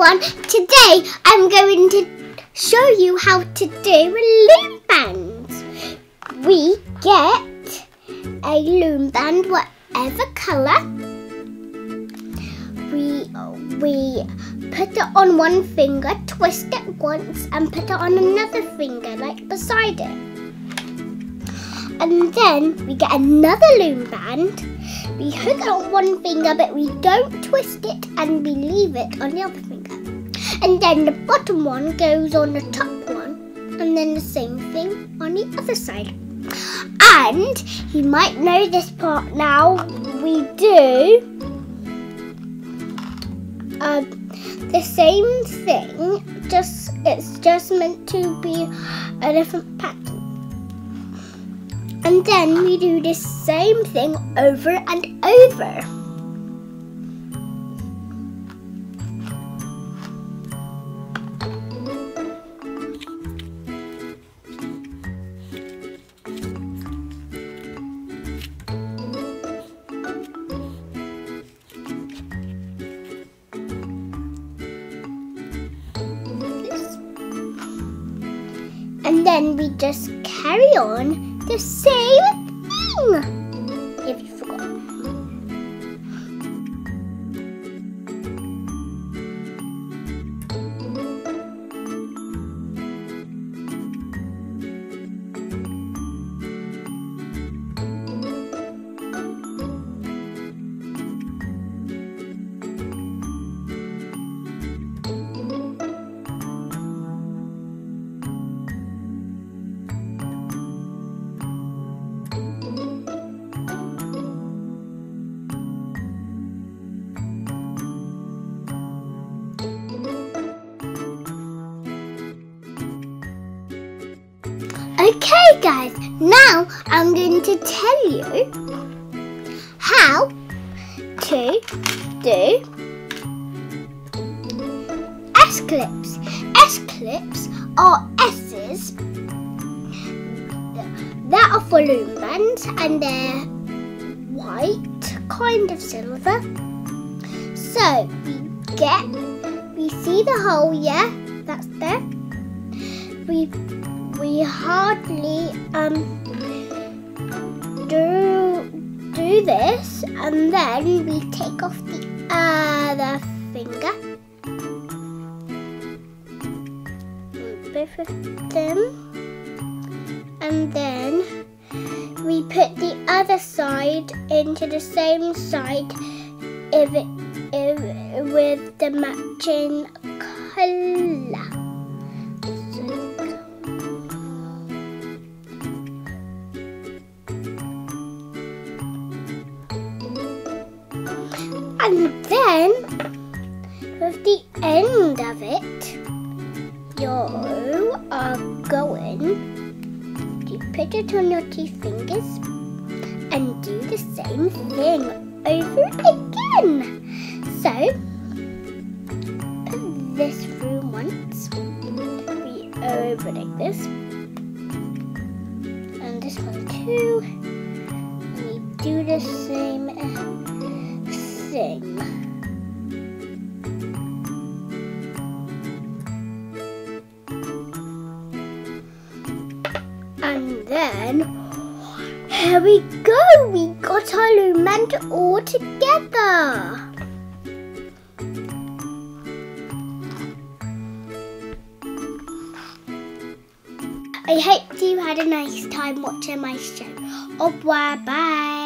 everyone, today I'm going to show you how to do loom bands. We get a loom band, whatever colour. We put it on one finger, twist it once and put it on another finger like beside it. And then we get another loom band. We hook it on one finger but we don't twist it and we leave it on the other finger. And then the bottom one goes on the top one and then the same thing on the other side. And you might know this part now, we do the same thing, it's just meant to be a different pattern. And then we do the same thing over and over. And then we just carry on the same thing, if you forgot. Okay guys, now I'm going to tell you how to do S-clips. S-clips are S's that are for loom bands and they're white, kind of silver. So we see the hole, yeah, that's there. We hardly do this and then we take off the other finger, both of them, and then we put the other side into the same side with the matching colour. And then, with the end of it, you are going to put it on your two fingers and do the same thing over again. So, put this through once, be over like this, and this one too, and you do the same thing. And then here we go, we got our loom band all together. I hope you had a nice time watching my show. Au revoir, bye.